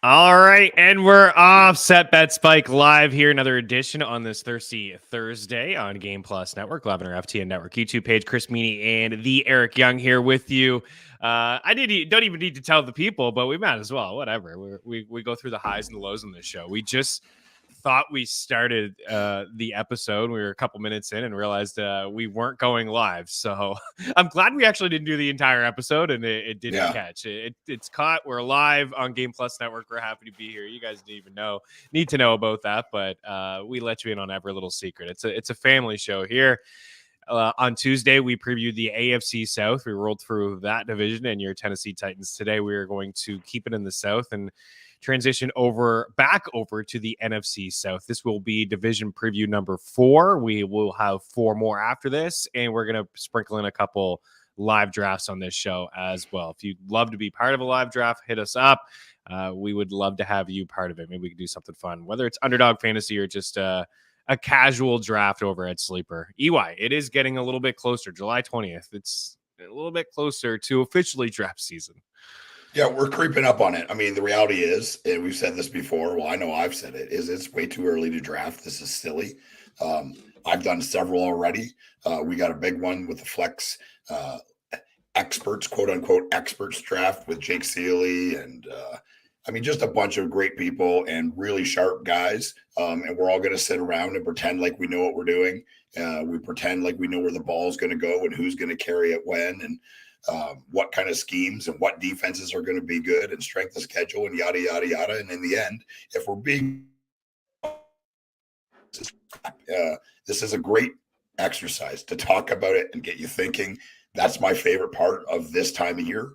All right, and we're off. Set Bet Spike live here. Another edition on this Thirsty Thursday on Game Plus Network, live on our FTN Network YouTube page. Chris Meaney and the Eric Young here with you. Don't even need to tell the people, but we might as well. Whatever. We go through the highs and the lows on this show. We just thought we started the episode. We were a couple minutes in and realized we weren't going live. So I'm glad we actually didn't do the entire episode and it didn't catch. It's caught. We're live on Game Plus Network. We're happy to be here. You guys didn't even need to know about that, but we let you in on every little secret. It's a family show here. On Tuesday, we previewed the AFC South. We rolled through that division and your Tennessee Titans. Today, we are going to keep it in the South and transition back over to the NFC South. This will be division preview number 4. We will have 4 more after this, and we're going to sprinkle in a couple live drafts on this show as well. If you'd love to be part of a live draft, hit us up. We would love to have you part of it. Maybe we could do something fun, whether it's underdog fantasy or just a casual draft over at Sleeper. EY, it is getting a little bit closer. July 20th. It's a little bit closer to officially draft season. Yeah, we're creeping up on it. I mean, the reality is, and we've said this before, well, I know I've said it, is it's way too early to draft. This is silly. I've done several already. We got a big one with the Flex experts, quote unquote, experts draft with Jake Seeley and just a bunch of great people and really sharp guys. And we're all going to sit around and pretend like we know what we're doing. We pretend like we know where the ball is going to go and who's going to carry it when and what kind of schemes and what defenses are going to be good and strength of schedule and yada, yada, yada. And in the end, if we're being this is a great exercise to talk about it and get you thinking. That's my favorite part of this time of year.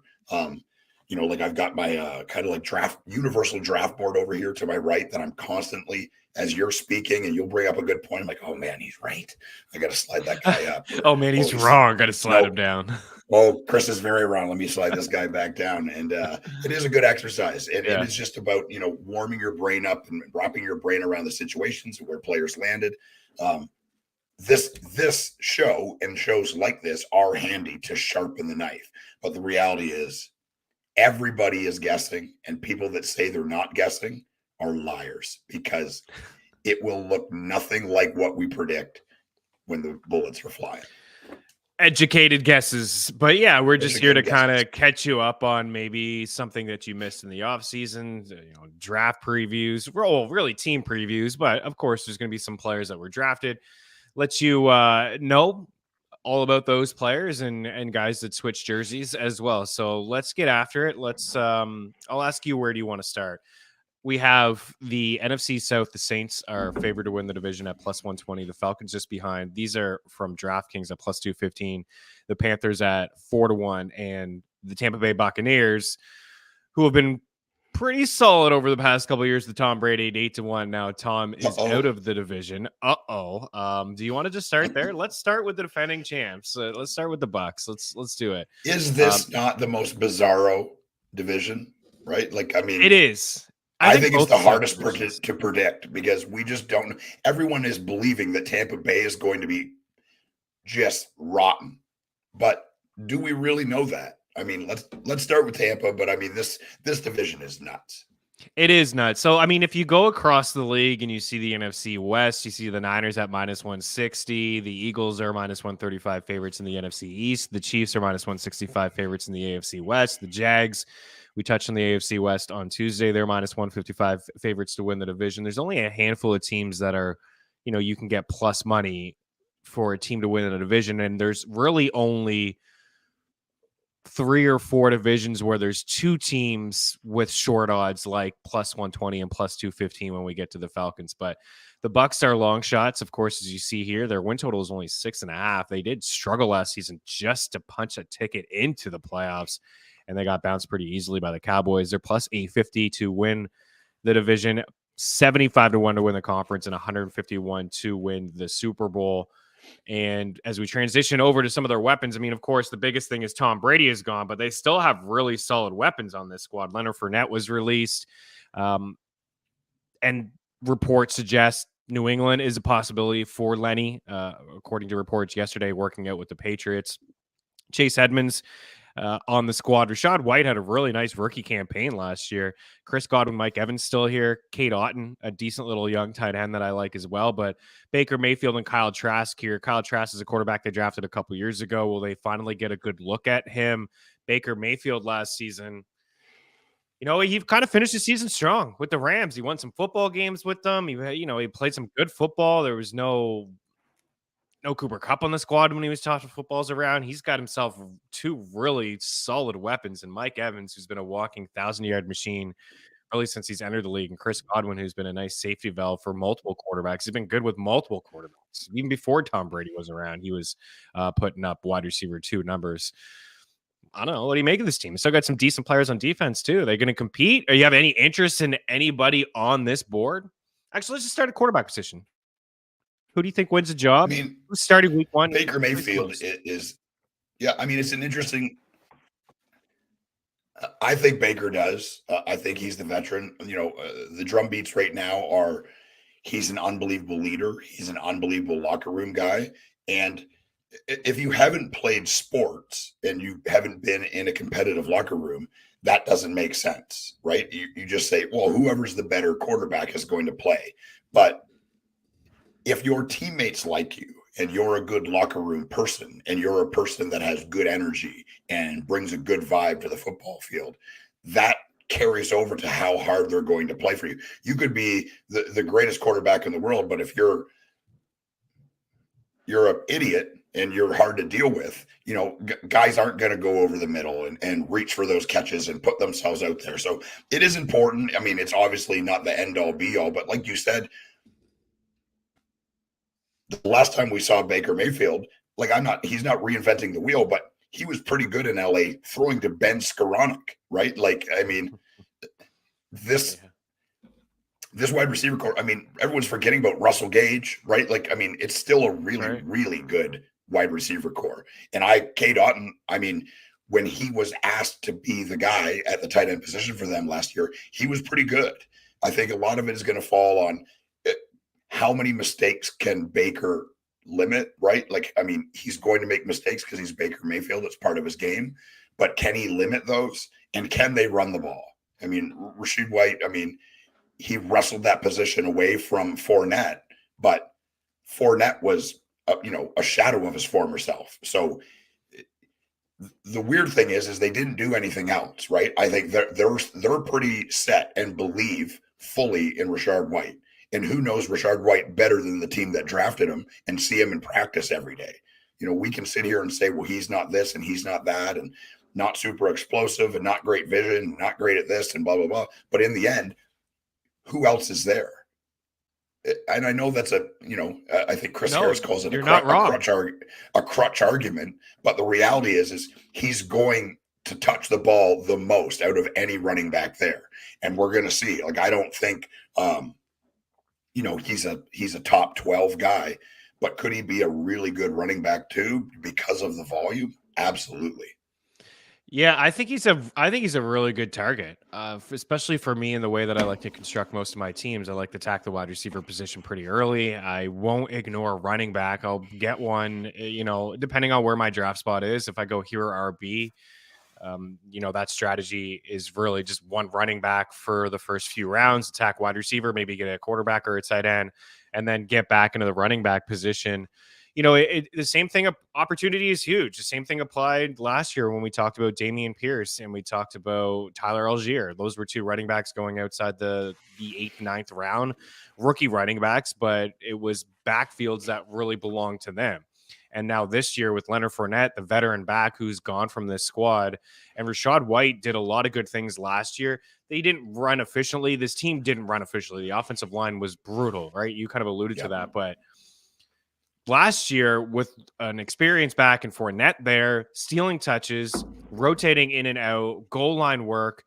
Like I've got my kind of like universal draft board over here to my right that I'm constantly, as you're speaking and you'll bring up a good point, I'm like, oh man, he's right. I got to slide that guy up. Oh man, he's wrong. Got to slide him down. Oh, Chris is very wrong. Let me slide this guy back down. And it is a good exercise. It is just about, warming your brain up and wrapping your brain around the situations where players landed. This show and shows like this are handy to sharpen the knife. But the reality is everybody is guessing, and people that say they're not guessing are liars because it will look nothing like what we predict when the bullets are flying. Educated guesses, but yeah, we're just here to kind of catch you up on maybe something that you missed in the off season, draft previews, really team previews, but of course there's going to be some players that were drafted. Let you know all about those players and guys that switch jerseys as well. So let's get after it. I'll ask you, where do you want to start? We have the NFC South. The Saints are favored to win the division at plus 120. The Falcons just behind. These are from DraftKings at plus 215. The Panthers at 4-1. And the Tampa Bay Buccaneers, who have been pretty solid over the past couple of years, the Tom Brady at 8-1. Now Tom is out of the division. Do you want to just start there? Let's start with the defending champs. Let's start with the Bucs. Let's do it. Is this not the most bizarro division, right? It is. I think it's the hardest to predict because we just don't know. Everyone is believing that Tampa Bay is going to be just rotten. But do we really know that? I mean, let's start with Tampa, but I mean, this division is nuts. It is nuts. So, I mean, if you go across the league and you see the NFC West, you see the Niners at minus 160. The Eagles are minus 135 favorites in the NFC East. The Chiefs are minus 165 favorites in the AFC West. The Jags, we touched on the AFC West on Tuesday. They're minus 155 favorites to win the division. There's only a handful of teams that are, you can get plus money for a team to win the division. And there's really only 3 or 4 divisions where there's 2 teams with short odds like plus 120 and plus 215 when we get to the Falcons. But the Bucs are long shots. Of course, as you see here, their win total is only 6.5. They did struggle last season just to punch a ticket into the playoffs, and they got bounced pretty easily by the Cowboys. They're plus 850 to win the division, 75-1 to win the conference, and 151 to win the Super Bowl. And as we transition over to some of their weapons, I mean, of course, the biggest thing is Tom Brady is gone, but they still have really solid weapons on this squad. Leonard Fournette was released, and reports suggest New England is a possibility for Lenny, according to reports yesterday, working out with the Patriots. Chase Edmonds on the squad. Rachaad White had a really nice rookie campaign last year. Chris Godwin, Mike Evans still here. Cade Otton, a decent little young tight end that I like as well. But Baker Mayfield and Kyle Trask here. Kyle Trask is a quarterback they drafted a couple years ago. Will they finally get a good look at him? Baker Mayfield last season, he kind of finished the season strong with the Rams. He won some football games with them. He played some good football. There was no Cooper Kupp on the squad when he was tossing footballs around. He's got himself two really solid weapons, and Mike Evans, who's been a walking 1,000-yard machine really since he's entered the league, and Chris Godwin, who's been a nice safety valve for multiple quarterbacks. He's been good with multiple quarterbacks. Even before Tom Brady was around, he was putting up wide receiver 2 numbers. I don't know. What do you make of this team? Still got some decent players on defense, too. Are they going to compete? Or you have any interest in anybody on this board? Actually, let's just start at quarterback position. Who do you think wins the job? I mean, who's starting week 1? Baker Mayfield is it's an interesting. I think Baker does. I think he's the veteran. The drum beats right now are he's an unbelievable leader. He's an unbelievable locker room guy. And if you haven't played sports and you haven't been in a competitive locker room, that doesn't make sense, right? You just say, well, whoever's the better quarterback is going to play. But if your teammates like you and you're a good locker room person and you're a person that has good energy and brings a good vibe to the football field, that carries over to how hard they're going to play for you. You could be the greatest quarterback in the world, but if you're an idiot and you're hard to deal with, guys aren't going to go over the middle and reach for those catches and put themselves out there. So it is important. I mean, it's obviously not the end all be all, but like you said, the last time we saw Baker Mayfield, he's not reinventing the wheel, but he was pretty good in LA throwing to Ben Skoranek, right? This wide receiver core, everyone's forgetting about Russell Gage, right? It's still a really, really good wide receiver core. And Cade Otton, when he was asked to be the guy at the tight end position for them last year, he was pretty good. I think a lot of it is going to fall on how many mistakes can Baker limit, right? He's going to make mistakes because he's Baker Mayfield. It's part of his game. But can he limit those? And can they run the ball? Rachaad White, he wrestled that position away from Fournette, but Fournette was, a shadow of his former self. So the weird thing is they didn't do anything else, right? I think they're pretty set and believe fully in Rachaad White. And who knows Rachaad White better than the team that drafted him and see him in practice every day? We can sit here and say, well, he's not this and he's not that and not super explosive and not great vision, not great at this and blah, blah, blah. But in the end, who else is there? And I know that's I think Chris Harris calls it a crutch argument. But the reality is he's going to touch the ball the most out of any running back there. And we're going to see. I don't think he's a top 12 guy, but could he be a really good running back too because of the volume? Absolutely. Yeah, I think he's a really good target, especially for me in the way that I like to construct most of my teams. I like to attack the wide receiver position pretty early. I won't ignore running back. I'll get one, depending on where my draft spot is. If I go here or RB, that strategy is really just one running back for the first few rounds, attack wide receiver, maybe get a quarterback or a tight end, and then get back into the running back position. The same thing, opportunity is huge. The same thing applied last year when we talked about Dameon Pierce and we talked about Tyler Algier. Those were 2 running backs going outside the 8th, 9th round, rookie running backs, but it was backfields that really belonged to them. And now this year with Leonard Fournette, the veteran back who's gone from this squad, and Rachaad White did a lot of good things last year. They didn't run efficiently. This team didn't run efficiently. The offensive line was brutal, right? You kind of alluded to that, but last year with an experienced back and Fournette there, stealing touches, rotating in and out, goal line work,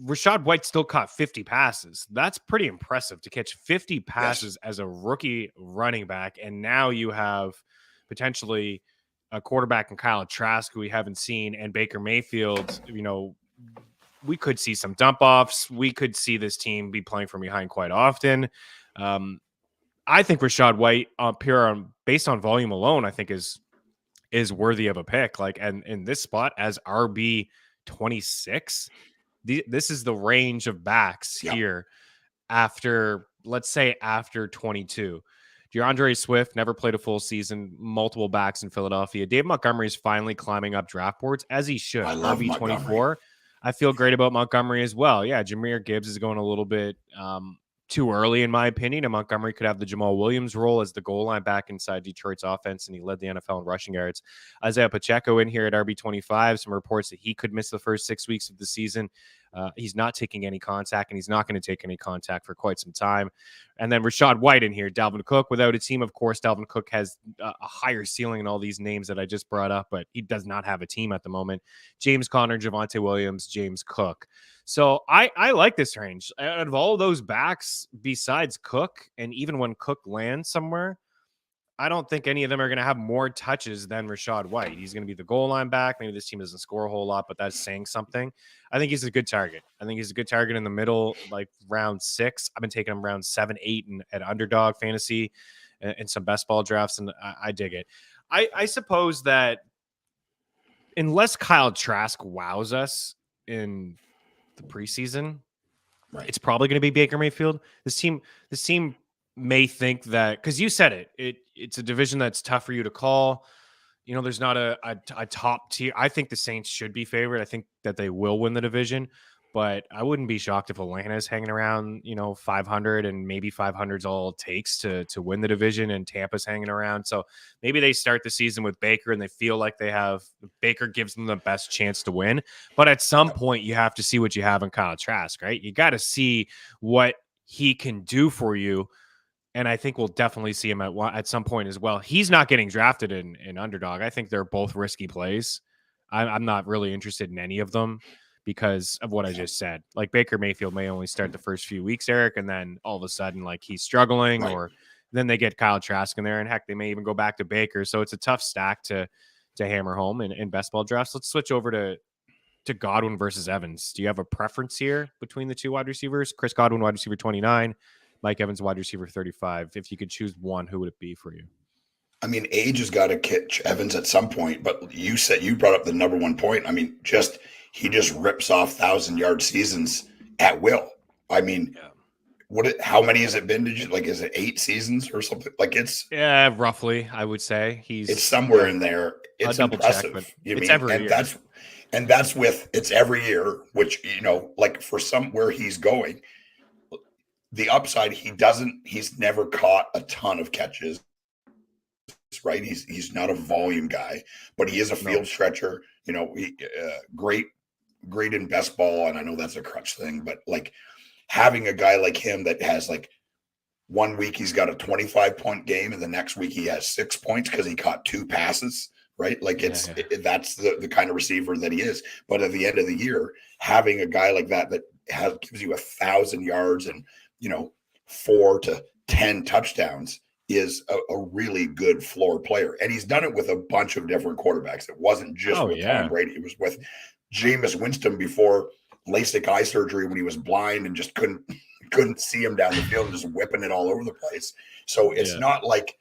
Rachaad White still caught 50 passes. That's pretty impressive to catch 50 passes as a rookie running back. And now you have potentially a quarterback in Kyle Trask, who we haven't seen, and Baker Mayfield. We could see some dump offs. We could see this team be playing from behind quite often. I think Rachaad White, based on volume alone, I think is is worthy of a pick. Like, and in this spot as RB 26, this is the range of backs Yep. here after, let's say, after 22. DeAndre Swift never played a full season, multiple backs in Philadelphia. Dave Montgomery is finally climbing up draft boards, as he should. I love RB24. Montgomery. I feel great about Montgomery as well. Yeah, Jahmyr Gibbs is going a little bit too early, in my opinion, and Montgomery could have the Jamal Williams role as the goal line back inside Detroit's offense, and he led the NFL in rushing yards. Isaiah Pacheco in here at RB25. Some reports that he could miss the first 6 weeks of the season. He's not taking any contact, and he's not going to take any contact for quite some time. And then Rachaad White in here. Dalvin Cook without a team. Of course, Dalvin Cook has a higher ceiling in all these names that I just brought up, but he does not have a team at the moment. James Conner, Javonte Williams, James Cook. So I like this range. Out of all those backs besides Cook, and even when Cook lands somewhere, I don't think any of them are going to have more touches than Rachaad White. He's going to be the goal line back. Maybe this team doesn't score a whole lot, but that's saying something. I think he's a good target. I think he's a good target in the middle, like round 6. I've been taking him round 7, 8 at underdog fantasy and some best ball drafts, and I dig it. I suppose that unless Kyle Trask wows us in the preseason, Right. it's probably going to be Baker Mayfield. This team may think that, because you said it's a division that's tough for you to call. You know, there's not a top tier. I think the Saints should be favored. I think that they will win the division, but I wouldn't be shocked if Atlanta is hanging around, 500, and maybe 500 is all it takes to win the division, and Tampa's hanging around. So maybe they start the season with Baker and they feel like Baker gives them the best chance to win. But at some point, you have to see what you have in Kyle Trask, right? You got to see what he can do for you. And I think we'll definitely see him at some point as well. He's not getting drafted in underdog. I think they're both risky plays. I'm not really interested in any of them because of what I just said. Like, Baker Mayfield may only start the first few weeks, Eric, and then all of a sudden, like, he's struggling, Right. or then they get Kyle Trask in there, and heck, they may even go back to Baker. So it's a tough stack to hammer home in best ball drafts. Let's switch over to Godwin versus Evans. Do you have a preference here between the two wide receivers? Chris Godwin, wide receiver 29. Mike Evans, wide receiver 35. If you could choose one, who would it be for you? I mean, age has got to catch Evans at some point, but you brought up the number one point. I mean, he just rips off 1,000-yard seasons at will. I mean, how many has it been? Is it 8 seasons or something? Like, it's roughly, I would say it's somewhere in there. It's impressive. Check, it's every year. That's with it's every year, which, like, for where he's going, the upside, he's never caught a ton of catches, right? He's not a volume guy, but he is a field stretcher, great in best ball. And I know that's a crutch thing, but like having a guy like him that has, like, 1 week he's got a 25-point game and the next week he has 6 points because he caught 2 passes, right? Like that's the kind of receiver that he is. But at the end of the year, having a guy like that gives you 1,000 yards and 4 to 10 touchdowns is a really good floor player. And he's done it with a bunch of different quarterbacks. It wasn't just with Tom Brady. It was with Jameis Winston before LASIK eye surgery, when he was blind and just couldn't see him down the field and just whipping it all over the place. So it's not like,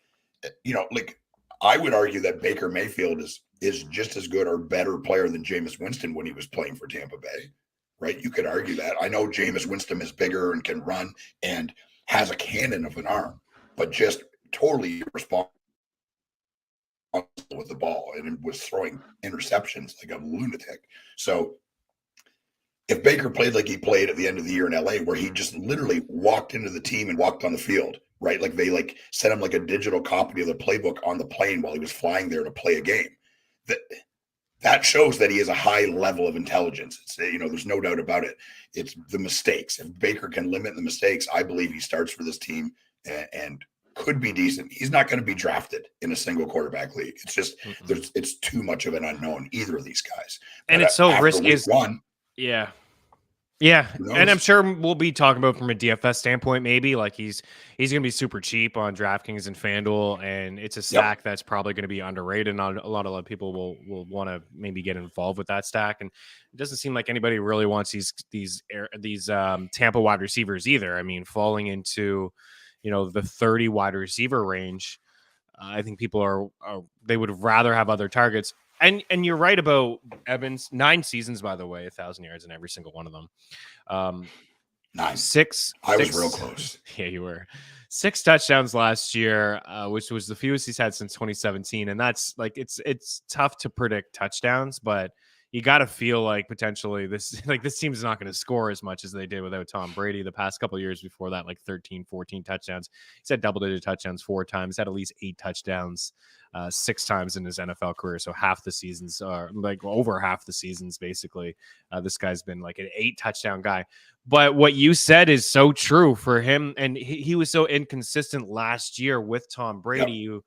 like, I would argue that Baker Mayfield is just as good or better player than Jameis Winston when he was playing for Tampa Bay. Right? You could argue that. I know Jameis Winston is bigger and can run and has a cannon of an arm, but just totally irresponsible with the ball and was throwing interceptions like a lunatic. So if Baker played like he played at the end of the year in LA, where he just literally walked into the team and walked on the field, right? Like they sent him like a digital copy of the playbook on the plane while he was flying there to play a game. That shows that he has a high level of intelligence. It's, there's no doubt about it. It's the mistakes. If Baker can limit the mistakes, I believe he starts for this team and could be decent. He's not going to be drafted in a single quarterback league. It's just it's too much of an unknown, either of these guys. And it's so risky. Yeah, and I'm sure we'll be talking about from a DFS standpoint, maybe like he's going to be super cheap on DraftKings and FanDuel, and it's a stack that's probably going to be underrated. And a lot of people will want to maybe get involved with that stack, and it doesn't seem like anybody really wants these Tampa wide receivers either. I mean, falling into the 30 wide receiver range. I think people are they would rather have other targets. And you're right about Evans. 9 seasons, by the way, 1,000 yards in every single one of them. 9. Six. I was real close. Yeah, you were. 6 touchdowns last year, which was the fewest he's had since 2017. And that's like it's tough to predict touchdowns, but you got to feel like potentially this team's not going to score as much as they did without Tom Brady the past couple of years before that, like 13, 14 touchdowns. He's had double-digit touchdowns 4 times, had at least 8 touchdowns 6 times in his NFL career. So half the seasons are like over half the seasons, basically. This guy's been like an 8 touchdown guy. But what you said is so true for him. And he was so inconsistent last year with Tom Brady. Yep.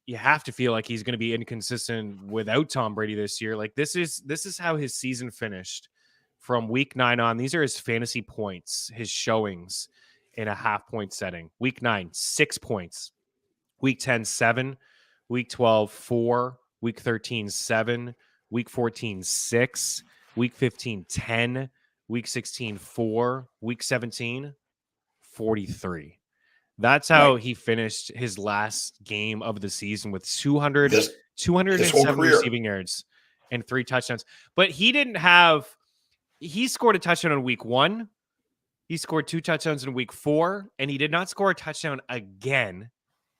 You have to feel like he's going to be inconsistent without Tom Brady this year. Like this is how his season finished from week 9 on. These are his fantasy points, his showings in a half-point setting. Week 9, 6 points. Week 10, 7. Week 12, 4. Week 13, 7. Week 14, 6. Week 15, 10. Week 16, 4. Week 17, 43. That's how he finished his last game of the season with 207 receiving yards and 3 touchdowns. But he scored a touchdown in week 1. He scored 2 touchdowns in week 4, and he did not score a touchdown again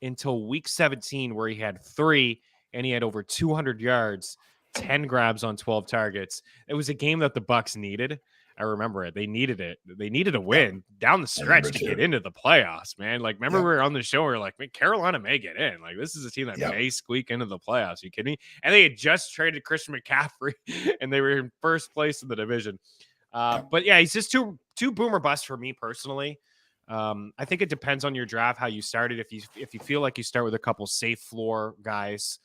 until week 17, where he had 3 and he had over 200 yards, 10 grabs on 12 targets. It was a game that the Bucs needed. I remember it. They needed it. They needed a win down the stretch to get into the playoffs, man. Like, remember we were on the show. We were like, man, Carolina may get in. Like, this is a team that may squeak into the playoffs. You kidding me? And they had just traded Christian McCaffrey, and they were in first place in the division. But yeah, he's just too boomer bust for me personally. I think it depends on your draft, how you started. If you feel like you start with a couple safe floor guys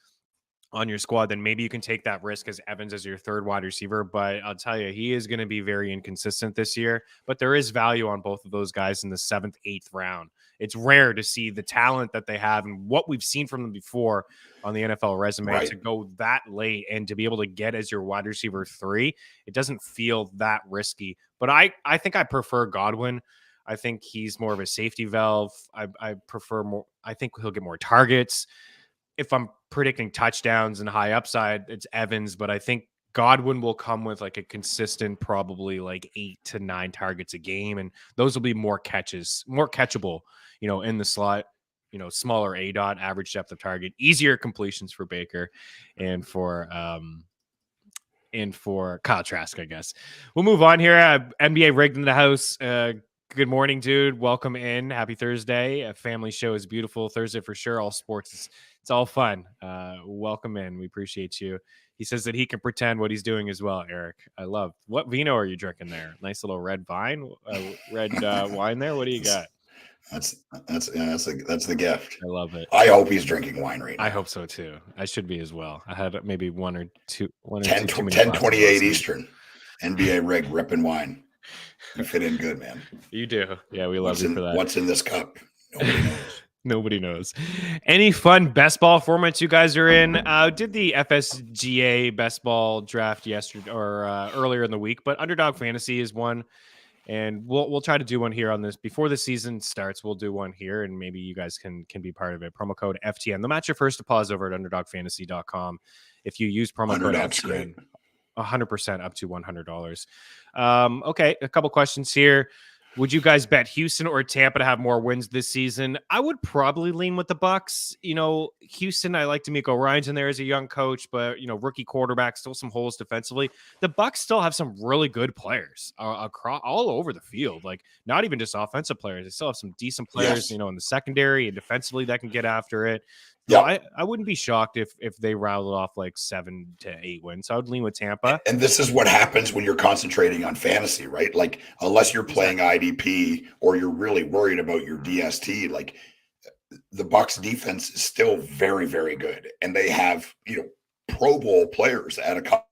on your squad, then maybe you can take that risk as Evans as your third wide receiver. But I'll tell you, he is going to be very inconsistent this year. But there is value on both of those guys in the 7th, 8th round. It's rare to see the talent that they have and what we've seen from them before on the NFL resume to go that late and to be able to get as your wide receiver 3. It doesn't feel that risky. But I think I prefer Godwin. I think he's more of a safety valve. I prefer more. I think he'll get more targets. If I'm predicting touchdowns and high upside, it's Evans, but I think Godwin will come with like a consistent, probably like 8 to 9 targets a game. And those will be more catches, more catchable, in the slot, smaller ADOT, average depth of target, easier completions for Baker and for Kyle Trask, I guess. We'll move on here. NBA rigged in the house. Good morning, dude. Welcome in. Happy Thursday. A family show is beautiful. Thursday for sure. All sports. It's all fun. Welcome in. We appreciate you. He says that he can pretend what he's doing as well, Eric. I love. What vino are you drinking there? Nice little red wine there. What do you got? That's the gift. I love it. I hope he's drinking wine right now. I hope so too. I should be as well. I had maybe 1 or 2. 10:28 Eastern. NBA rig ripping wine. You fit in good, man. You do. Yeah, we love you for that. What's in this cup? Nobody knows. Nobody knows. Any fun best ball formats you guys are in? Did the FSGA best ball draft yesterday or earlier in the week, but Underdog Fantasy is one, and we'll try to do one here on this before the season starts. We'll do one here, and maybe you guys can be part of it. Promo code FTN. They'll match your first deposit over at underdogfantasy.com if you use promo code FTN. 100% up to $100. Okay, a couple questions here. Would you guys bet Houston or Tampa to have more wins this season? I would probably lean with the Bucs. Houston, I like D'Amico Ryans in there as a young coach, but rookie quarterback, still some holes defensively. The Bucs still have some really good players across all over the field. Like not even just offensive players. They still have some decent players, in the secondary and defensively that can get after it. Yeah, I wouldn't be shocked if they rattled off like 7 to 8 wins. So I would lean with Tampa. And this is what happens when you're concentrating on fantasy, right? Like unless you're playing IDP or you're really worried about your DST, like the Bucs defense is still very, very good, and they have Pro Bowl players at a couple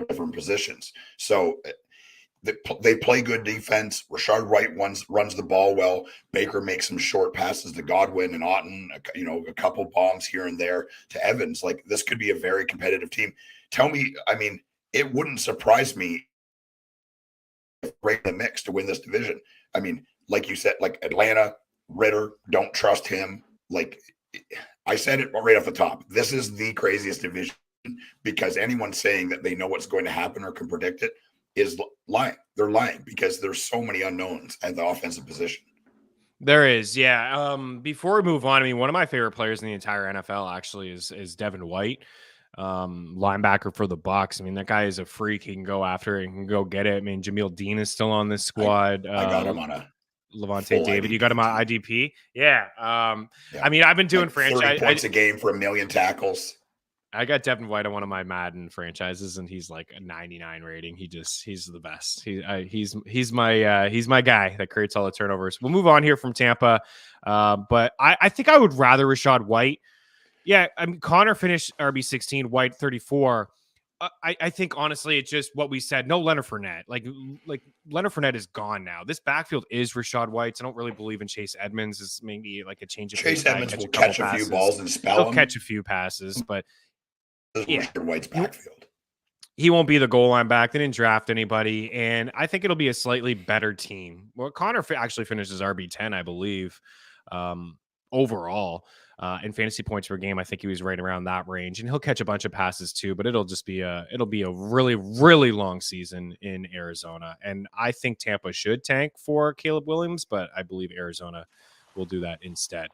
different positions. So they play good defense. Rachaad White runs the ball well. Baker makes some short passes to Godwin and Otton, a couple bombs here and there to Evans. Like this could be a very competitive team. Tell me, it wouldn't surprise me if right in the mix to win this division. Like you said, like Atlanta, Ritter, don't trust him. like I said it right off the top. This is the craziest division because anyone saying that they know what's going to happen or can predict it is lying. They're lying because there's so many unknowns at the offensive position. There is, yeah. Before we move on, I mean, one of my favorite players in the entire NFL actually is Devin White, linebacker for the Bucs. I mean, that guy is a freak. He can go after it and can go get it. I mean, Jamil Dean is still on this squad. I got him on a Levante David, you got him on IDP. Yeah. yeah. I mean, I've been doing like 30 points a game for 1 million tackles. I got Devin White on one of my Madden franchises, and he's like a 99 rating. He's the best. He's my guy that creates all the turnovers. We'll move on here from Tampa, but I think I would rather Rachaad White. Yeah, I mean Connor finished RB16, White 34. I think honestly, it's just what we said. No Leonard Fournette. Like Leonard Fournette is gone now. This backfield is Rachaad White's. I don't really believe in Chase Edmonds. Is maybe like a change of Chase Edmonds will catch a few balls and spell He'll catch a few passes, but yeah, White's backfield. He won't be the goal line back. They didn't draft anybody, and I think it'll be a slightly better team. Well, Connor actually finishes RB10, I believe, overall. In fantasy points per game, I think he was right around that range, and he'll catch a bunch of passes too. But it'll be a really, really long season in Arizona, and I think Tampa should tank for Caleb Williams, but I believe Arizona will do that instead.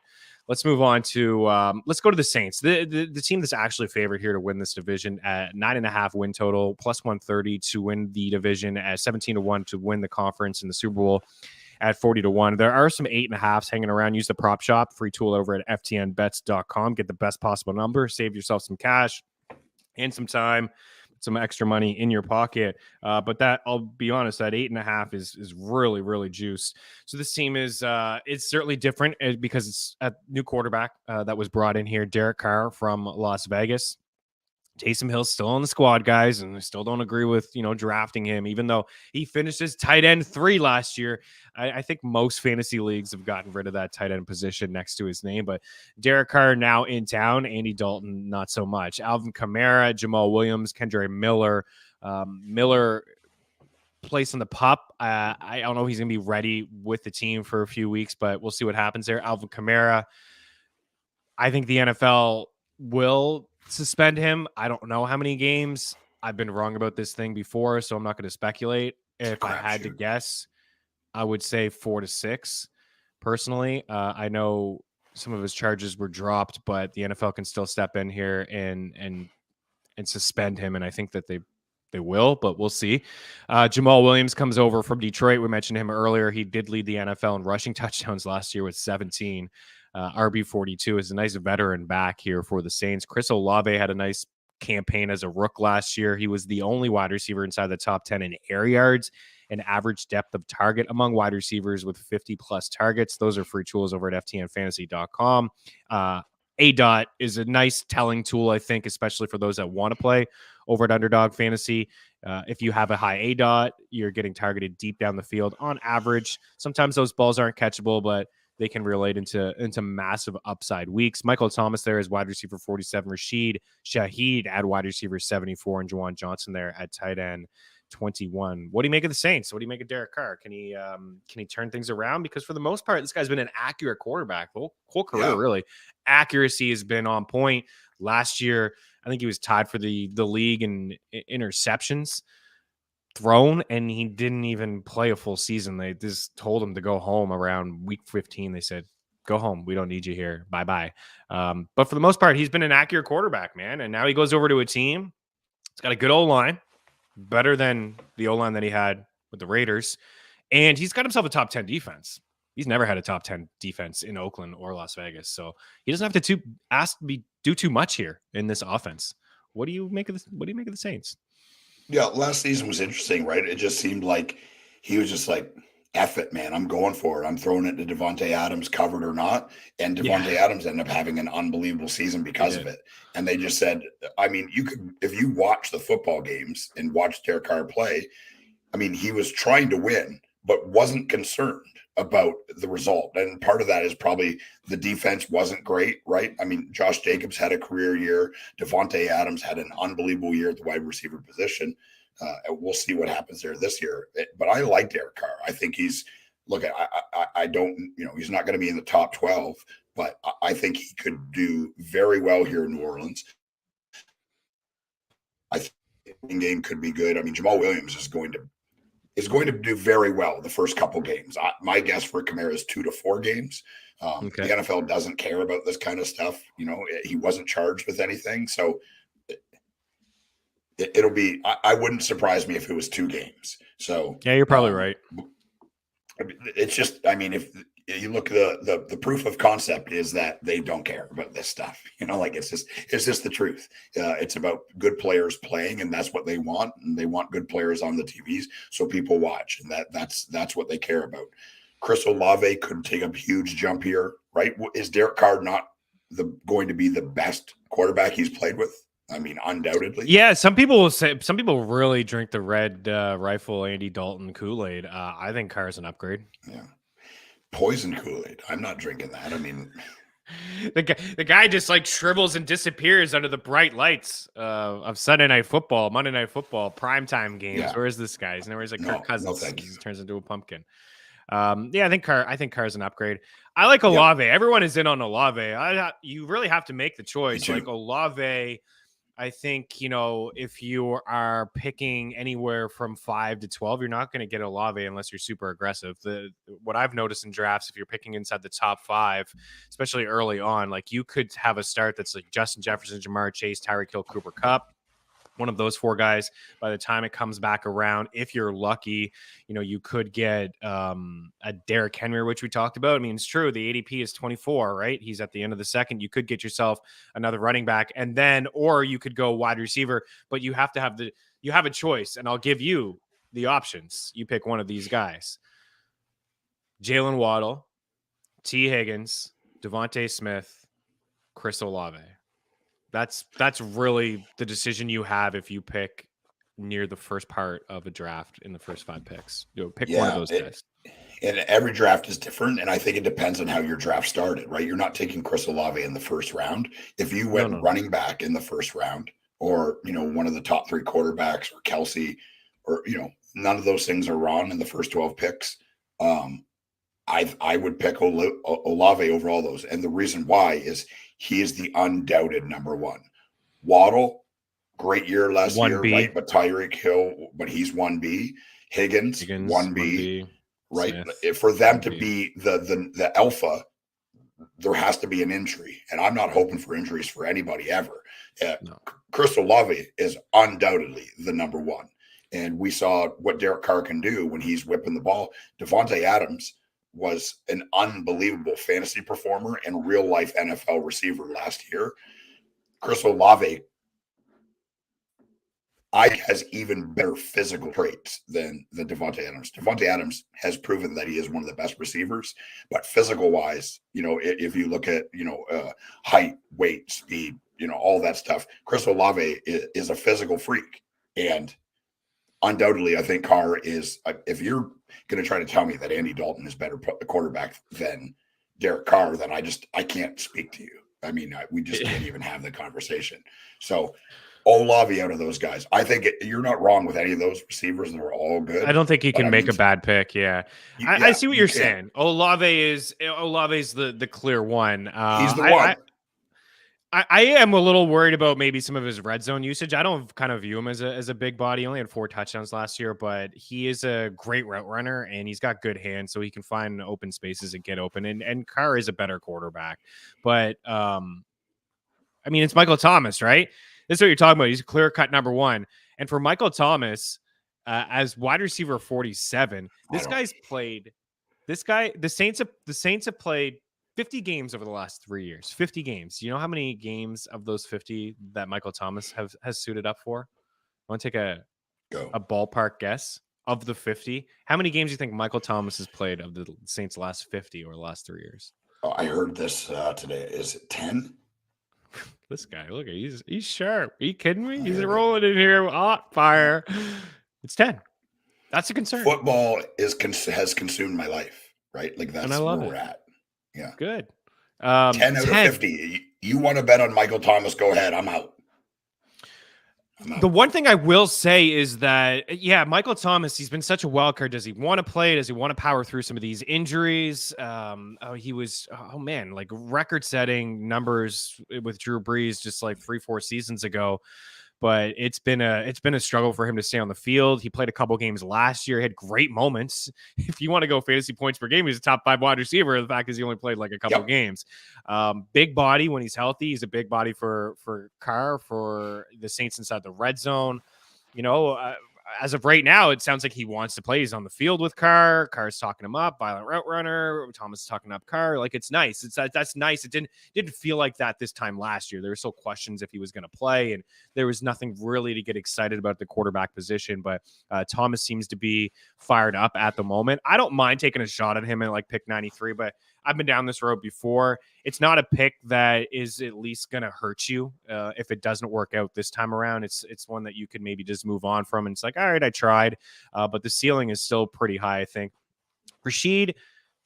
Let's move on to let's go to the Saints, the team that's actually favored here to win this division at 9.5 win total, plus 130 to win the division, at 17-1 to win the conference in the Super Bowl at 40-1. There are some 8.5s hanging around. Use the prop shop, free tool over at ftnbets.com. Get the best possible number. Save yourself some cash and some time, some extra money in your pocket. But that, I'll be honest, that 8.5 is really, really juiced. So this team is it's certainly different because it's a new quarterback that was brought in here, Derek Carr from Las Vegas. Taysom Hill's still on the squad, guys, and I still don't agree with, drafting him, even though he finished as tight end 3 last year. I think most fantasy leagues have gotten rid of that tight end position next to his name, but Derek Carr now in town, Andy Dalton, not so much. Alvin Kamara, Jamal Williams, Kendre Miller. Miller placed on the pup. I don't know if he's going to be ready with the team for a few weeks, but we'll see what happens there. Alvin Kamara, I think the NFL will suspend him. I don't know how many games. I've been wrong about this thing before, so I'm not going to speculate. If I had to guess, I would say 4 to 6. Personally, I know some of his charges were dropped, but the NFL can still step in here and suspend him, and I think that they will, but we'll see. Jamal Williams comes over from Detroit. We mentioned him earlier. He did lead the NFL in rushing touchdowns last year with 17. RB42 is a nice veteran back here for the Saints. Chris Olave had a nice campaign as a rook last year. He was the only wide receiver inside the top 10 in air yards and average depth of target among wide receivers with 50-plus targets. Those are free tools over at ftnfantasy.com. ADOT is a nice telling tool, I think, especially for those that want to play over at Underdog Fantasy. If you have a high ADOT, you're getting targeted deep down the field on average. Sometimes those balls aren't catchable, but they can relate into massive upside weeks. Michael Thomas there is wide receiver 47. Rashid Shaheed at wide receiver 74. And Juwan Johnson there at tight end 21. What do you make of the Saints? What do you make of Derek Carr? Can he turn things around? Because for the most part, this guy's been an accurate quarterback the whole career, really. Accuracy has been on point. Last year, I think he was tied for the league in interceptions thrown, and he didn't even play a full season. They just told him to go home around week 15. They said, go home. We don't need you here. Bye-bye. But for the most part, he's been an accurate quarterback, man. And now he goes over to a team. It's got a good O-line, better than the O-line that he had with the Raiders. And he's got himself a top 10 defense. He's never had a top 10 defense in Oakland or Las Vegas. So he doesn't have to do too much here in this offense. What do you make of this? What do you make of the Saints? Yeah, last season was interesting, right? It just seemed like he was just like, F it, man. I'm going for it. I'm throwing it to Devontae Adams, covered or not. And Devontae Adams ended up having an unbelievable season because of it. And they just said, I mean, you could, if you watch the football games and watch Derek Carr play, I mean, he was trying to win, but wasn't concerned about the result. And part of that is probably the defense wasn't great, right? I mean, Josh Jacobs had a career year. Devontae Adams had an unbelievable year at the wide receiver position. We'll see what happens there this year. But I like Derek Carr. I think he's, look, I don't, he's not going to be in the top 12, but I think he could do very well here in New Orleans. I think the game could be good. I mean, Jamal Williams is going to do very well the first couple games. My guess for Kamara is 2 to 4 games. Okay. The NFL doesn't care about this kind of stuff. He wasn't charged with anything, so it'll be. I wouldn't surprise me if it was 2 games. So yeah, you're probably right. It's just, I mean, if you look, the proof of concept is that they don't care about this stuff. It's just the truth. It's about good players playing, and that's what they want. And they want good players on the TVs, so people watch, and that's what they care about. Chris Olave could take a huge jump here, right? Is Derek Carr not going to be the best quarterback he's played with? I mean, undoubtedly. Yeah, some people really drink the red rifle Andy Dalton Kool-Aid. I think Carr's an upgrade. Yeah. Poison Kool-Aid. I'm not drinking that. I mean, the guy just like shrivels and disappears under the bright lights of Sunday Night Football, Monday Night Football, primetime games. Yeah. Where is this guy? He's nowhere. He's like Kirk Cousins. He turns into a pumpkin. Yeah, I think Carr's an upgrade. I like Olave. Yep. Everyone is in on Olave. You really have to make the choice. Like Olave, I think, if you are picking anywhere from 5 to 12, you're not going to get Olave unless you're super aggressive. What I've noticed in drafts, if you're picking inside the top 5, especially early on, like you could have a start that's like Justin Jefferson, Jamar Chase, Tyreek Hill, Cooper Kupp. One of those 4 guys. By the time it comes back around, if you're lucky, you could get a Derek Henry, which we talked about. I mean, it's true. The ADP is 24, right? He's at the end of the second. You could get yourself another running back, and then, or you could go wide receiver, but you have to have you have a choice, and I'll give you the options. You pick one of these guys: Jalen Waddle, T. Higgins, Devontae Smith, Chris Olave. That's really the decision you have if you pick near the first part of a draft in the first 5 picks. Pick one of those guys. And every draft is different, and I think it depends on how your draft started, right? You're not taking Chris Olave in the first round. If you went running back in the first round, or one of the top 3 quarterbacks, or Kelsey, or none of those things are wrong in the first 12 picks. I would pick Olave over all those, and the reason why is he is the undoubted number 1. Waddle, great year last year, right? But Tyreek Hill, but he's 1B. Higgins 1B, right? Smith, for them 1B. To be the alpha, there has to be an injury, and I'm not hoping for injuries for anybody ever. No. Chris Olave is undoubtedly the number 1, and we saw what Derek Carr can do when he's whipping the ball. Devontae Adams was an unbelievable fantasy performer and real life NFL receiver last year. Chris Olave has even better physical traits than Devontae Adams. Devontae Adams has proven that he is one of the best receivers, but physical wise, if you look at, height, weight, speed, all that stuff, Chris Olave is a physical freak. And undoubtedly, I think Carr is, if you're going to try to tell me that Andy Dalton is better quarterback than Derek Carr, then I can't speak to you. I mean, we just can't even have the conversation. So Olave out of those guys, I think you're not wrong with any of those receivers. They're all good. I don't think he can make a bad pick. Yeah. I see what you're saying. Olave's the clear one. He's the one. I am a little worried about maybe some of his red zone usage. I don't kind of view him as a big body. He only had 4 touchdowns last year, but he is a great route runner and he's got good hands, so he can find open spaces and get open. And Carr is a better quarterback. But I mean, it's Michael Thomas, right? This is what you're talking about. He's a clear-cut number 1. And for Michael Thomas, as wide receiver 47, the Saints have played 50 games over the last 3 years. 50 games. You know how many games of those 50 that Michael Thomas has suited up for? I want to take a ballpark guess of the 50. How many games do you think Michael Thomas has played of the Saints' last 50 or the last 3 years? Oh, I heard this today. Is it 10? This guy, look, he's sharp. Are you kidding me? He's rolling in here hot fire. It's 10. That's a concern. Football has consumed my life, right? Like that's where we're at. Yeah. Good. 10 out of 50. You want to bet on Michael Thomas, go ahead. I'm out. The one thing I will say is that, yeah, Michael Thomas, he's been such a wild card. Does he want to play? Does he want to power through some of these injuries? He was, like record-setting numbers with Drew Brees just like 3-4 seasons ago. But it's been a struggle for him to stay on the field. He played a couple games last year, had great moments. If you want to go fantasy points per game, he's a top 5 wide receiver. The fact is he only played like a couple games. Big body when he's healthy. He's a big body for Carr, for the Saints inside the red zone. As of right now, it sounds like he wants to play. He's on the field with Carr. Carr's talking him up. Violent route runner. Thomas is talking up Carr. Like, it's nice. That's nice. It didn't feel like that this time last year. There were still questions if he was going to play, and there was nothing really to get excited about the quarterback position. But Thomas seems to be fired up at the moment. I don't mind taking a shot at him at like pick 93, but I've been down this road before. It's not a pick that is at least going to hurt you if it doesn't work out this time around. It's one that you could maybe just move on from. And it's like, all right, I tried. But the ceiling is still pretty high, I think. Rachaad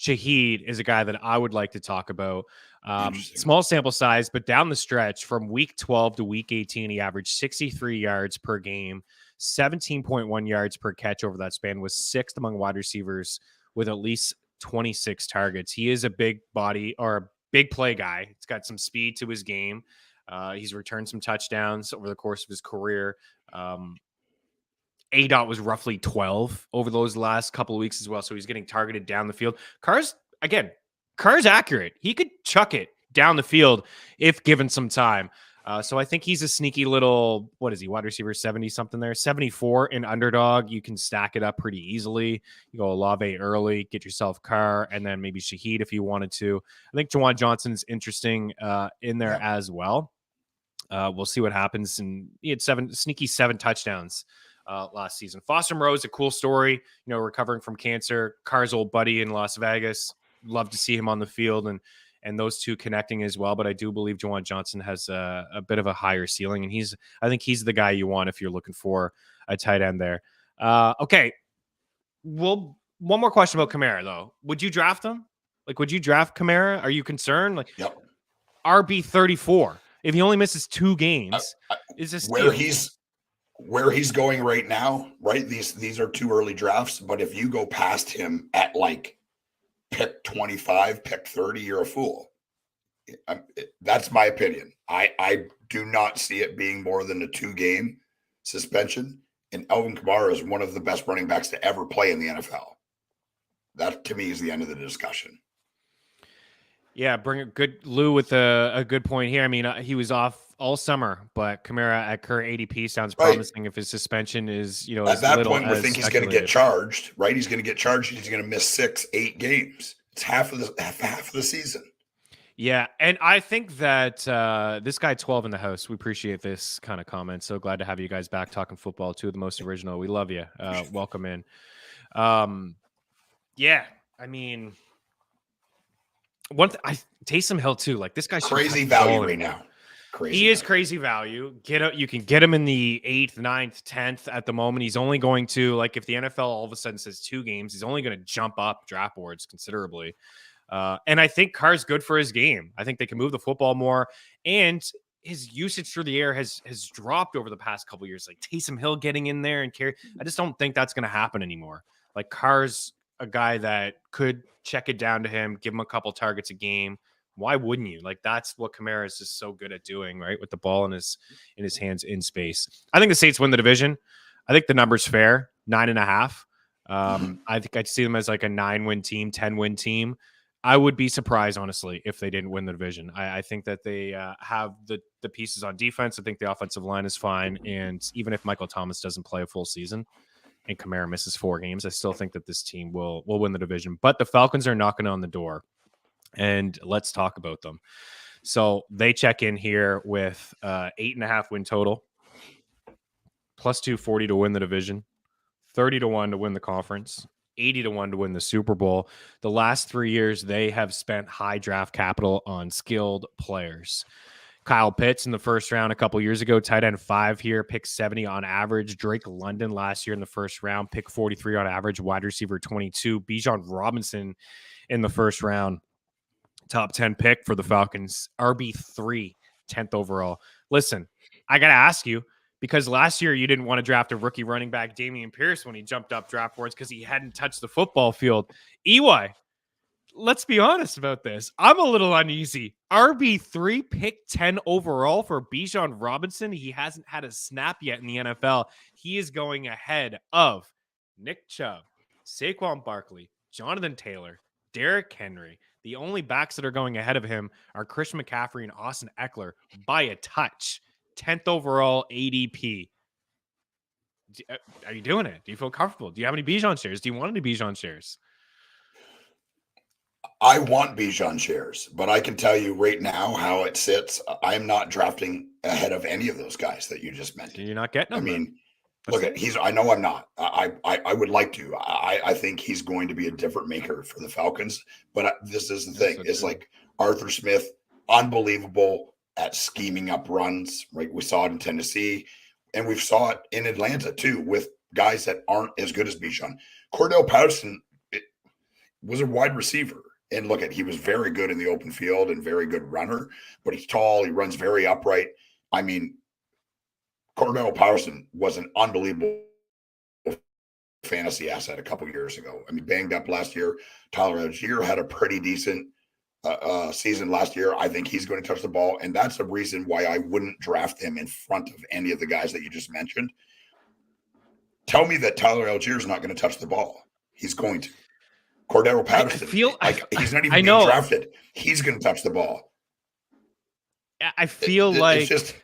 Shaheed is a guy that I would like to talk about. Small sample size, but down the stretch from week 12 to week 18, he averaged 63 yards per game, 17.1 yards per catch over that span, was sixth among wide receivers with at least 26 targets. He is a big body or a big play guy. He's got some speed to his game. He's returned some touchdowns over the course of his career. ADOT was roughly 12 over those last couple of weeks as well. So he's getting targeted down the field. Carr's accurate. He could chuck it down the field if given some time. So I think he's a sneaky little, what is he, wide receiver 70 something there, 74 in underdog. You can stack it up pretty easily. You go Olave early, get yourself Carr, and then maybe Shaheed if you wanted to. I think Juwan Johnson's interesting in there as well. We'll see what happens. And he had sneaky seven touchdowns last season. Foster Moreau's a cool story, recovering from cancer. Carr's old buddy in Las Vegas. Love to see him on the field and those two connecting as well. But I do believe Juwan Johnson has a bit of a higher ceiling, and I think he's the guy you want if you're looking for a tight end there. Okay. Well, one more question about Kamara though. Would you draft him? Like, would you draft Kamara? Are you concerned? Like, yep. RB 34. If he only misses 2 games, is this where he's going right now? Right, these are 2 early drafts, but if you go past him at like pick 25, pick 30, you're a fool. That's my opinion. I do not see it being more than a 2-game suspension. And Alvin Kamara is one of the best running backs to ever play in the NFL. That to me is the end of the discussion. Yeah, bring a good Lou with a good point here. I mean, he was off all summer, but Kamara at current ADP sounds promising if his suspension is, at that point, we think he's going to get charged, right? He's going to get charged. He's going to miss 6-8 games. It's half of the season. Yeah, and I think that this guy 12 in the house, we appreciate this kind of comment. So glad to have you guys back talking football. 2 of the most original. We love you. Welcome in. Yeah, I mean, Taysom Hill too. Like, this guy's crazy value right now. He is crazy value. You can get him in the 8th, 9th, 10th at the moment. He's only going to, like, if the NFL all of a sudden says 2 games, he's only going to jump up draft boards considerably. And I think Carr's good for his game. I think they can move the football more, and his usage through the air has dropped over the past couple of years. Like Taysom Hill getting in there and carry. I just don't think that's going to happen anymore. Like, Carr's a guy that could check it down to him, give him a couple targets a game. Why wouldn't you? Like, that's what Kamara is just so good at doing, right? With the ball in his hands in space. I think the Saints win the division. I think the number's fair, 9.5. I think I'd see them as like a 9-win team, 10-win team. I would be surprised, honestly, if they didn't win the division. I think that they have the pieces on defense. I think the offensive line is fine. And even if Michael Thomas doesn't play a full season and Kamara misses 4 games, I still think that this team will win the division. But the Falcons are knocking on the door. And let's talk about them. So they check in here with 8.5 win total, plus 240 to win the division, 30-1 to win the conference, 80-1 to win the Super Bowl. The last 3 years, they have spent high draft capital on skilled players. Kyle Pitts in the first round a couple years ago, tight end 5 here, pick 70 on average. Drake London last year in the first round, pick 43 on average, wide receiver 22. Bijan Robinson in the first round, top 10 pick for the Falcons, RB3, 10th overall. Listen, I got to ask you, Because last year you didn't want to draft a rookie running back, Dameon Pierce, when he jumped up draft boards because he hadn't touched the football field. EY, let's be honest about this. I'm a little uneasy. RB3, pick 10 overall for Bijan Robinson. He hasn't had a snap yet in the NFL. He is going ahead of Nick Chubb, Saquon Barkley, Jonathan Taylor, Derek Henry. The only backs that are going ahead of him are Christian McCaffrey and Austin Eckler by a touch. 10th overall ADP. Are you doing it? Do you feel comfortable? Do you have any Bijan shares? Do you want any Bijan shares? I want Bijan shares, but I can tell you right now how it sits. I'm not drafting ahead of any of those guys that you just mentioned. You're not getting them. I mean, look at I know I'm not. I would like to. I think he's going to be a different maker for the Falcons. But this is the thing. It's like Arthur Smith, unbelievable at scheming up runs, right? We saw it in Tennessee, and we saw it in Atlanta too with guys that aren't as good as Bijan. Cordell Patterson was a wide receiver, and he was very good in the open field and very good runner, but he's tall. He runs very upright. I mean, Cordell Patterson was an unbelievable fantasy asset a couple years ago. I mean, banged up last year. Tyler Algier had a pretty decent season last year. I think he's going to touch the ball, and that's the reason why I wouldn't draft him in front of any of the guys that you just mentioned. Tell me that Tyler Algier is not going to touch the ball. He's going to. Cordell Patterson, he's not even being drafted. He's going to touch the ball. I feel like it's just.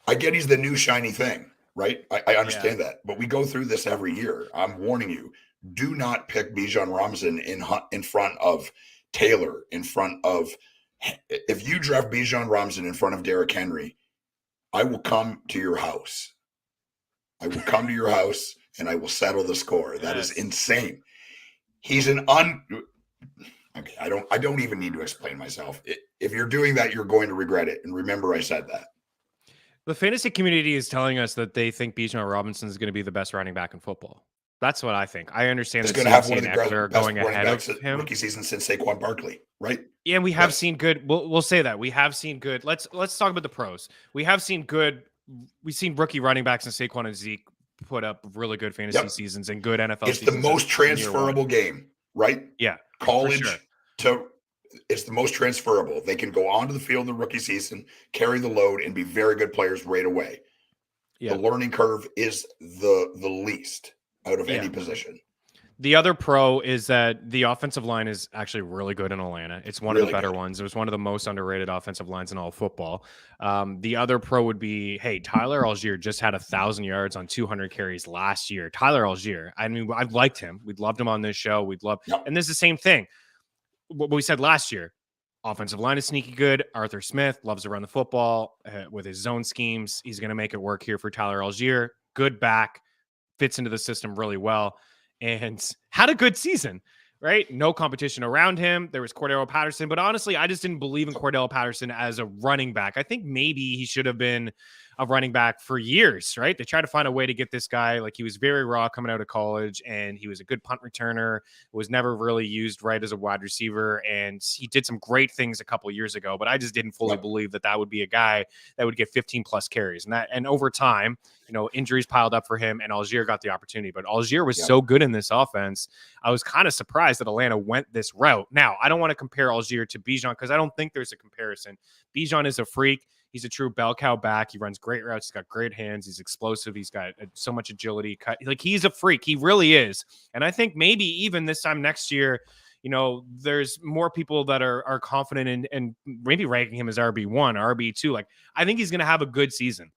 I get he's the new shiny thing, right? I understand that, but we go through this every year. I'm warning you: do not pick Bijan Robinson in front of Taylor, in front of. If you draft Bijan Robinson in front of Derek Henry, I will come to your house. I will come to your house and I will settle the score. That is insane. He's an okay. I don't even need to explain myself. If you're doing that, you're going to regret it. And remember, I said that. The fantasy community is telling us that they think Bijan Robinson is going to be the best running back in football. That's what I think. I understand he's that going to have one of the best going ahead of him. Rookie season since Saquon Barkley, right? Yeah, and we have seen good. We'll say that we have seen good. Let's talk about the pros. We have seen good. We've seen rookie running backs in Saquon and Zeke put up really good fantasy seasons and good NFL. It's the most transferable game, right? Yeah, college it's the most transferable. They can go onto the field in the rookie season, carry the load, and be very good players right away. Yeah. The learning curve is the least out of any position. The other pro is that the offensive line is actually really good in Atlanta. It's one of the better ones. It was one of the most underrated offensive lines in all of football. The other pro would be, hey, Tyler Algier just had 1,000 yards on 200 carries last year. Tyler Algier. I mean, I've liked him. We'd loved him on this show. And this is the same thing. What we said last year. Offensive line is sneaky good. Arthur Smith loves to run the football with his zone schemes. He's going to make it work here for Tyler Algier. Good back. Fits into the system really well. And had a good season, right? No competition around him. There was Cordell Patterson, but honestly, I just didn't believe in Cordell Patterson as a running back. I think maybe he should have been a running back for years, right? They tried to find a way to get this guy. Like, he was very raw coming out of college, and he was a good punt returner, was never really used right as a wide receiver. And he did some great things a couple years ago, but I just didn't fully believe that would be a guy that would get 15 plus carries. And over time, injuries piled up for him, and Algier got the opportunity. But Algier was so good in this offense, I was kind of surprised that Atlanta went this route. Now, I don't want to compare Algier to Bijan because I don't think there's a comparison. Bijan is a freak. He's a true bell cow back. He runs great routes. He's got great hands. He's explosive. He's got so much agility. He's a freak. He really is. And I think maybe even this time next year, there's more people that are confident and maybe ranking him as RB1 or RB2. I think he's going to have a good season.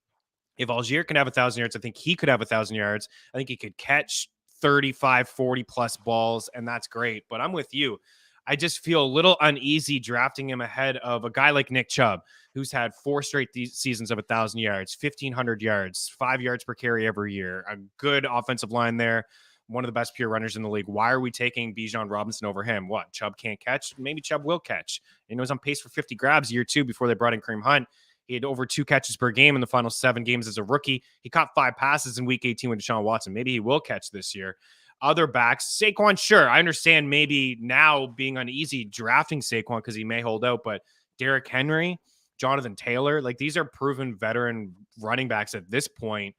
If Algier can have 1,000 yards, I think he could have 1,000 yards. I think he could catch 35, 40 plus balls, and that's great. But I'm with you. I just feel a little uneasy drafting him ahead of a guy like Nick Chubb, who's had 4 straight seasons of 1,000 yards, 1,500 yards, 5 yards per carry every year, a good offensive line there, one of the best pure runners in the league. Why are we taking Bijan Robinson over him? What, Chubb can't catch? Maybe Chubb will catch. He was on pace for 50 grabs year 2 before they brought in Kareem Hunt. He had over 2 catches per game in the final 7 games as a rookie. He caught 5 passes in week 18 with Deshaun Watson. Maybe he will catch this year. Other backs, Saquon, sure. I understand maybe now being uneasy drafting Saquon because he may hold out, but Derek Henry, Jonathan Taylor. Like, these are proven veteran running backs at this point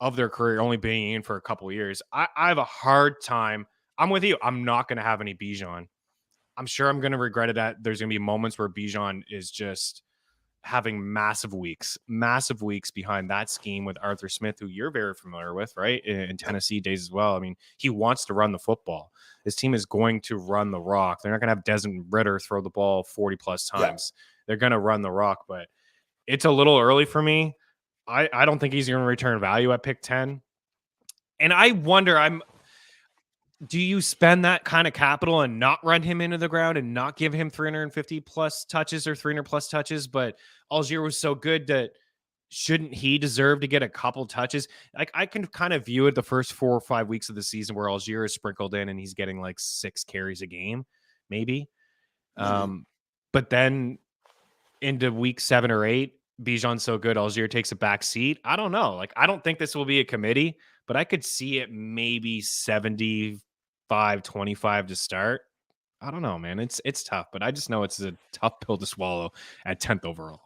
of their career, only being in for a couple of years. I have a hard time. I'm with you. I'm not going to have any Bijan. I'm sure I'm going to regret it. There's going to be moments where Bijan is just having massive weeks behind that scheme with Arthur Smith, who you're very familiar with, right? In Tennessee days as well. I mean, he wants to run the football. His team is going to run the rock. They're not going to have Desmond Ridder throw the ball 40 plus times. Yeah. They're going to run the rock, but it's a little early for me. I don't think he's going to return value at pick 10. And I wonder, do you spend that kind of capital and not run him into the ground and not give him 350 plus touches or 300 plus touches? But Algier was so good that shouldn't he deserve to get a couple touches? Like, I can kind of view it the first 4 or 5 weeks of the season where Algier is sprinkled in and he's getting like 6 carries a game, maybe. But then into week 7 or 8, Bijan's so good, Algier takes a back seat. I don't know. Like, I don't think this will be a committee, but I could see it maybe 75-25 to start. I don't know, man. It's tough, but I just know it's a tough pill to swallow at 10th overall.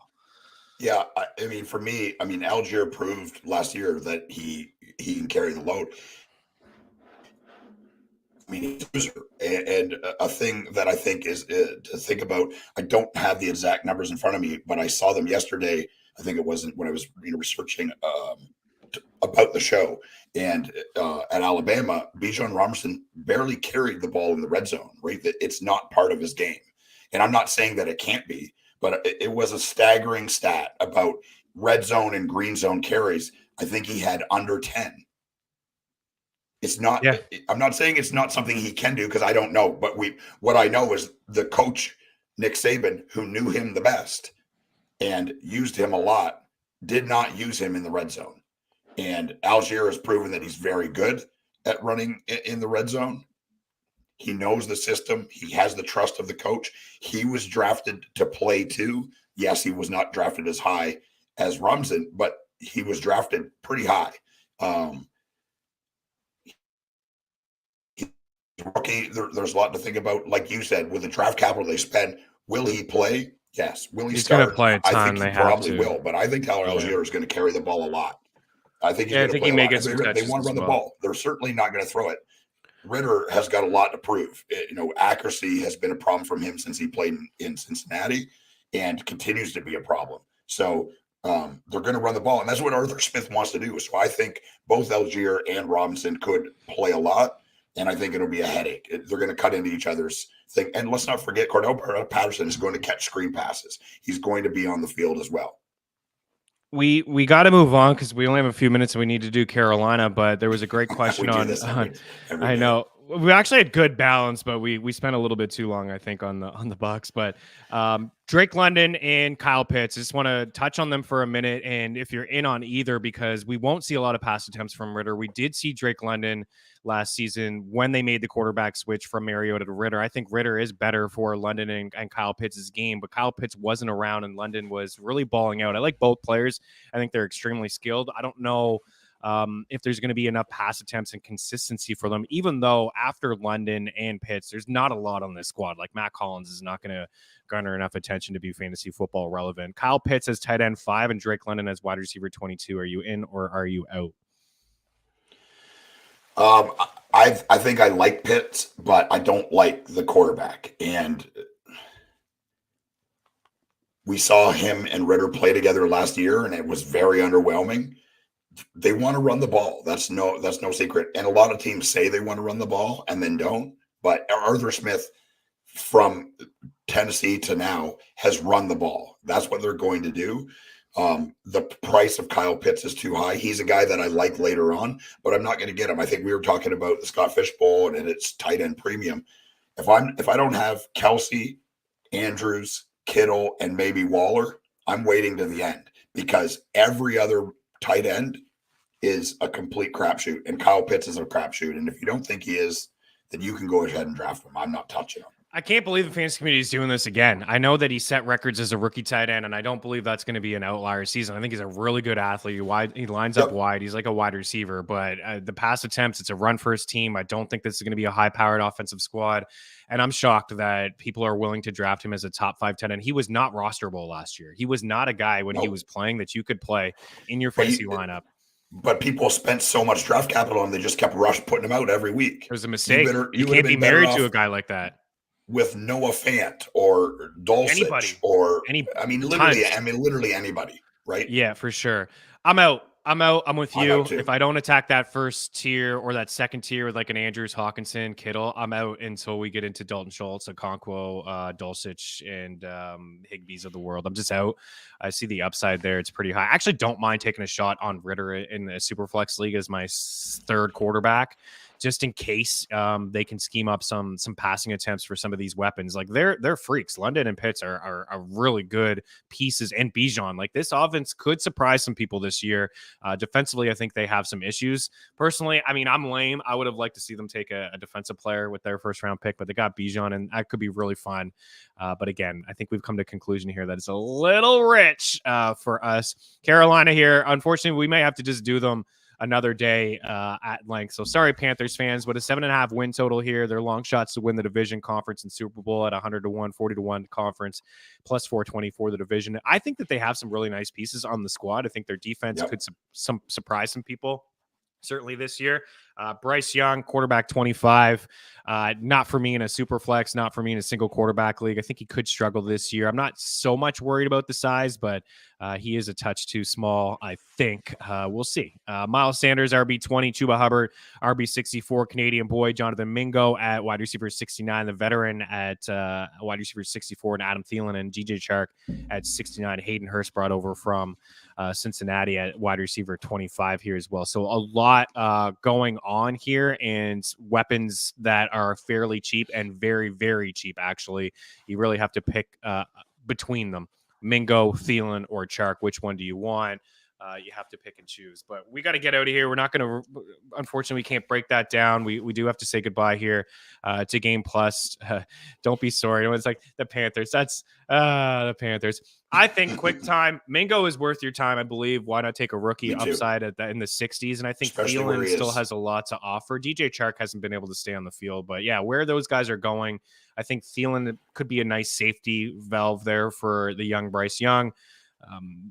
Yeah, I mean, for me, Algier proved last year that he can carry the load. I mean, he's a user. And a thing that I think is to think about, I don't have the exact numbers in front of me, but I saw them yesterday. I think it wasn't when I was researching about the show. And at Alabama, Bijan Robinson barely carried the ball in the red zone, right? That it's not part of his game. And I'm not saying that it can't be, but it was a staggering stat about red zone and green zone carries. I think he had under 10. It's not, yeah. I'm not saying it's not something he can do because I don't know, but what I know is the coach, Nick Saban, who knew him the best and used him a lot, did not use him in the red zone. And Algier has proven that he's very good at running in the red zone. He knows the system. He has the trust of the coach. He was drafted to play too. Yes, he was not drafted as high as Robinson, but he was drafted pretty high. Rookie, there's a lot to think about. Like you said, with the draft capital they spend, will he play? Yes. Will he start? He's going to play a ton. I think he probably will, but I think Tyler Algier is going to carry the ball a lot. I think he's going to play a lot. They want to run the ball. They're certainly not going to throw it. Ridder has got a lot to prove. Accuracy has been a problem from him since he played in Cincinnati and continues to be a problem. So they're going to run the ball, and that's what Arthur Smith wants to do. So I think both Algier and Robinson could play a lot. And I think it'll be a headache. They're going to cut into each other's thing. And let's not forget, Cordell Patterson is going to catch screen passes. He's going to be on the field as well. We got to move on because we only have a few minutes and we need to do Carolina. But there was a great question on. I know we actually had good balance, but we spent a little bit too long, I think, on the Bucs. But Drake London and Kyle Pitts, I just want to touch on them for a minute. And if you're in on either, because we won't see a lot of pass attempts from Ridder. We did see Drake London last season when they made the quarterback switch from Mariota to Ridder. I think Ridder is better for London and Kyle Pitts' game, but Kyle Pitts wasn't around and London was really balling out. I like both players. I think they're extremely skilled. I don't know if there's going to be enough pass attempts and consistency for them, even though after London and Pitts, there's not a lot on this squad. Like Matt Collins is not going to garner enough attention to be fantasy football relevant. Kyle Pitts as tight end 5 and Drake London as wide receiver 22. Are you in or are you out? I think I like Pitts, but I don't like the quarterback. And we saw him and Ridder play together last year, and it was very underwhelming. They want to run the ball. That's no secret. And a lot of teams say they want to run the ball and then don't. But Arthur Smith from Tennessee to now has run the ball. That's what they're going to do. The price of Kyle Pitts is too high. He's a guy that I like later on, but I'm not going to get him. I think we were talking about the Scott Fish Bowl and it's tight end premium. If I don't have Kelsey, Andrews, Kittle, and maybe Waller, I'm waiting to the end because every other tight end is a complete crapshoot, and Kyle Pitts is a crapshoot. And if you don't think he is, then you can go ahead and draft him. I'm not touching him. I can't believe the fantasy community is doing this again. I know that he set records as a rookie tight end, and I don't believe that's going to be an outlier season. I think he's a really good athlete. He lines up wide. He's like a wide receiver, but the pass attempts, it's a run first team. I don't think this is going to be a high-powered offensive squad, and I'm shocked that people are willing to draft him as a top 5 tight end. He was not rosterable last year. He was not a guy when he was playing that you could play in your fantasy lineup. But people spent so much draft capital, and they just kept putting him out every week. It was a mistake. You can't be married to a guy like that. With Noah Fant or Dulcich literally anybody, right? Yeah, for sure. I'm out. I'm with you. If I don't attack that first tier or that second tier with like an Andrews, Hawkinson, Kittle, I'm out until we get into Dalton Schultz, Okonkwo, Dulcich, and Higbees of the world. I'm just out. I see the upside there. It's pretty high. I actually don't mind taking a shot on Ritter in the Superflex League as my third quarterback, just in case they can scheme up some passing attempts for some of these weapons. Like they're freaks. London and Pitts are really good pieces, and Bijan. Like this offense could surprise some people this year. Defensively, I think they have some issues. Personally, I mean, I'm lame. I would have liked to see them take a defensive player with their first round pick, but they got Bijan, and that could be really fun. But again, I think we've come to a conclusion here that it's a little rich for us. Carolina here, unfortunately, we may have to just do them another day at length. So sorry, Panthers fans, but a 7.5 win total here. They're long shots to win the division, conference, and Super Bowl at 100-1, 40-1 conference, plus 420 for the division. I think that they have some really nice pieces on the squad. I think their defense could surprise some people. Certainly this year. Bryce Young, quarterback 25. Not for me in a super flex, not for me in a single quarterback league. I think he could struggle this year. I'm not so much worried about the size, but he is a touch too small, I think. We'll see. Miles Sanders, RB20, Chuba Hubbard, RB64, Canadian boy, Jonathan Mingo at wide receiver 69, the veteran at wide receiver 64, and Adam Thielen and DJ Chark at 69. Hayden Hurst brought over from Cincinnati at wide receiver 25 here as well. So a lot going on here, and weapons that are fairly cheap and very, very cheap, actually. You really have to pick between them. Mingo, Thielen, or Chark. Which one do you want? You have to pick and choose. But we got to get out of here. We're not going to, unfortunately, we can't break that down. We do have to say goodbye here to Game Plus. Don't be sorry. It's like the Panthers. That's the Panthers. I think quick time. Mingo is worth your time, I believe. Why not take a rookie upside in the 60s? And I think Thielen still has a lot to offer. DJ Chark hasn't been able to stay on the field. But yeah, where those guys are going, I think Thielen could be a nice safety valve there for the young Bryce Young.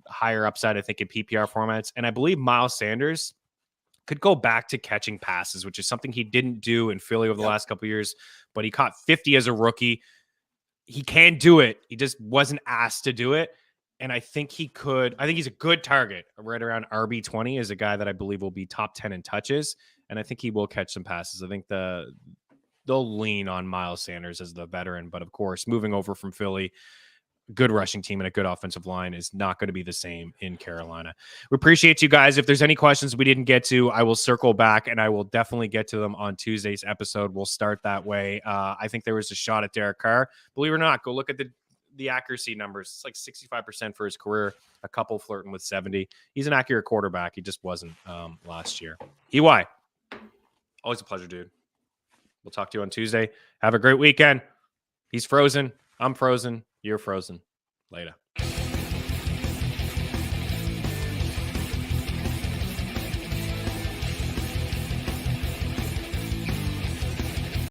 Higher upside, I think, in PPR formats. And I believe Miles Sanders could go back to catching passes, which is something he didn't do in Philly over the last couple of years, but he caught 50 as a rookie. He can do it. He just wasn't asked to do it. And I think he could. I think he's a good target. Right around RB20 is a guy that I believe will be top 10 in touches. And I think he will catch some passes. I think they'll lean on Miles Sanders as the veteran. But of course, moving over from Philly, good rushing team and a good offensive line is not going to be the same in Carolina. We appreciate you guys. If there's any questions we didn't get to, I will circle back and I will definitely get to them on Tuesday's episode. We'll start that way. I think there was a shot at Derek Carr. Believe it or not, go look at the accuracy numbers. It's like 65% for his career, a couple flirting with 70. He's an accurate quarterback. He just wasn't last year. EY, always a pleasure, dude. We'll talk to you on Tuesday. Have a great weekend. He's frozen. I'm frozen. You're frozen. Later.